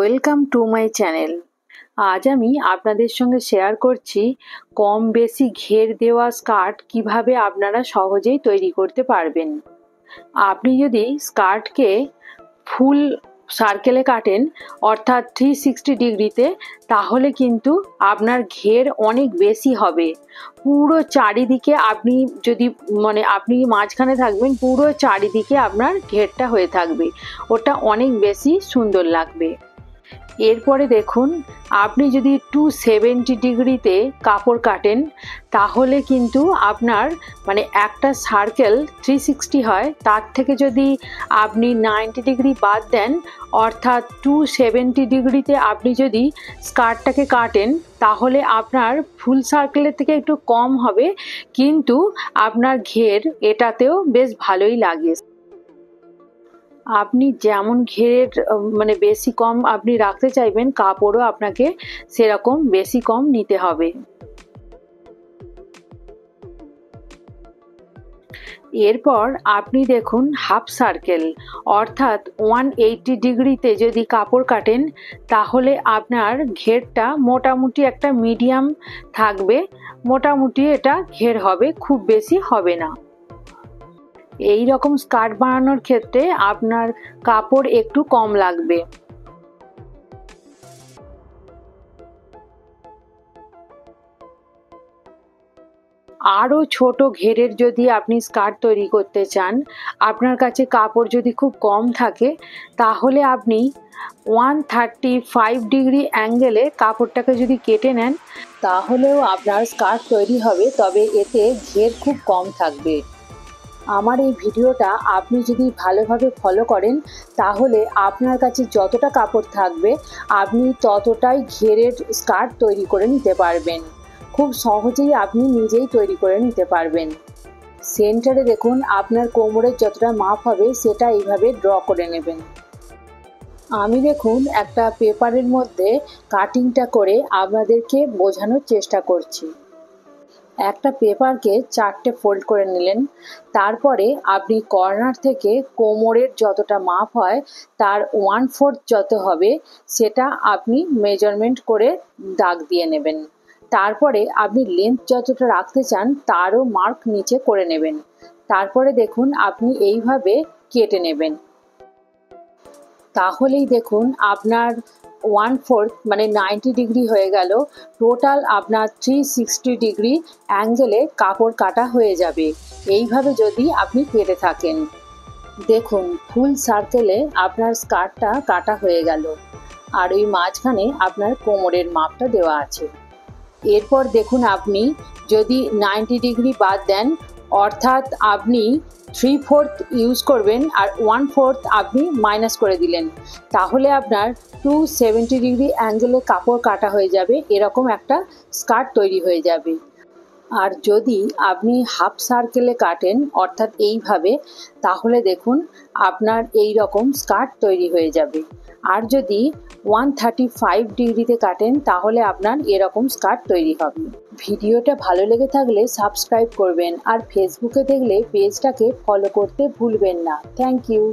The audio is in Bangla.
Welcome to my channel. আজ আমি আপনাদের সঙ্গে শেয়ার করছি কম বেশি ঘের দেওয়া স্কার্ট কিভাবে আপনারা সহজেই তৈরি করতে পারবেন। আপনি যদি স্কার্টকে ফুল সার্কেলে কাটেন অর্থাৎ 360 ডিগ্রিতে, তাহলে কিন্তু আপনার ঘের অনেক বেশি হবে। পুরো চারিদিকে আপনি যদি আপনি মাঝখানে থাকবেন, পুরো চারিদিকে আপনার ঘেরটা হয়ে থাকবে, ওটা অনেক বেশি সুন্দর লাগবে। এরপরে দেখুন, আপনি যদি 270 ডিগ্রিতে কাপড় কাটেন, তাহলে কিন্তু আপনার একটা সার্কেল 360 হয়, তার থেকে যদি আপনি 90 ডিগ্রি বাদ দেন অর্থাৎ 270 ডিগ্রিতে আপনি যদি স্কার্টটাকে কাটেন, তাহলে আপনার ফুল সার্কেলের থেকে একটু কম হবে, কিন্তু আপনার ঘের এটাতেও বেশ ভালোই লাগে। আপনি যেমন ঘের বেশি কম আপনি রাখতে চাইবেন, কাপড়ও আপনাকে সেরকম বেশি কম নিতে হবে। এরপর আপনি দেখুন হাফ সার্কেল অর্থাৎ 180 ডিগ্রিতে যদি কাপড় কাটেন, তাহলে আপনার ঘেরটা মোটামুটি একটা মিডিয়াম থাকবে, মোটামুটি এটা ঘের হবে, খুব বেশি হবে না। এই রকম স্কার্ট বানানোর ক্ষেত্রে আপনার কাপড় একটু কম লাগবে। আরও ছোট ঘেরের যদি আপনি স্কার্ট তৈরি করতে চান, আপনার কাছে কাপড় যদি খুব কম থাকে, তাহলে আপনি 135 ডিগ্রি অ্যাঙ্গেলে কাপড়টাকে যদি কেটে নেন, তাহলেও আপনার স্কার্ট তৈরি হবে, তবে এতে ঘের খুব কম থাকবে। আমার এই ভিডিওটা আপনি যদি ভালোভাবে ফলো করেন, তাহলে আপনার কাছে যতটা কাপড় থাকবে আপনি ততটাই ঘেরের স্কার্ট তৈরি করে নিতে পারবেন। খুব সহজেই আপনি নিজেই তৈরি করে নিতে পারবেন। সেন্টারে দেখুন, আপনার কোমরের যতটা মাপ হবে সেটা এইভাবে ড্র করে নেবেন। আমি দেখুন একটা পেপারের মধ্যে কাটিংটা করে আপনাদেরকে বোঝানোর চেষ্টা করছি। একটা পেপারকে 4টে ফোল্ড করে নিলেন, তারপরে আপনি কর্নার থেকে কোমরের যতটা মাপ হয় তার 1/4 যত হবে সেটা আপনি মেজারমেন্ট করে দাগ দিয়ে নেবেন। তারপরে আপনি লেন্থ যতটা রাখতে চান তারও মার্ক নিচে করে নেবেন। তারপরে দেখুন আপনি এইভাবে কেটে নেবেন। তাহলেই দেখুন আপনার 1/4 90 ডিগ্রি হয়ে গেল। টোটাল আপনার 360 ডিগ্রি অ্যাঙ্গেলে কাপড় কাটা হয়ে যাবে, এইভাবে যদি আপনি কেটে থাকেন। দেখুন ফুল সার্কেলে আপনার স্কার্টটা কাটা হয়ে গেল, আর ওই মাঝখানে আপনার কোমরের মাপটা দেওয়া আছে। এরপর দেখুন আপনি যদি 90 ডিগ্রি বাদ দেন, অর্থাৎ আপনি 3/4 ইউজ করবেন আর 1/4 আপনি মাইনাস করে দিলেন, তাহলে আপনার 270 ডিগ্রি অ্যাঙ্গেলে কাপড় কাটা হয়ে যাবে, এরকম একটা স্কার্ট তৈরি হয়ে যাবে। আর যদি আপনি হাফ সার্কেলে কাটেন অর্থাৎ এইভাবে, তাহলে দেখুন আপনার এই রকম স্কার্ট তৈরি হয়ে যাবে। আর যদি 135 ডিগ্রিতে কাটেন, তাহলে আপনার এরকম স্কার্ট তৈরি হবে। ভিডিওটা ভালো লেগে থাকলে সাবস্ক্রাইব করবেন, আর ফেসবুকে দেখলে পেজটাকে ফলো করতে ভুলবেন না। Thank you.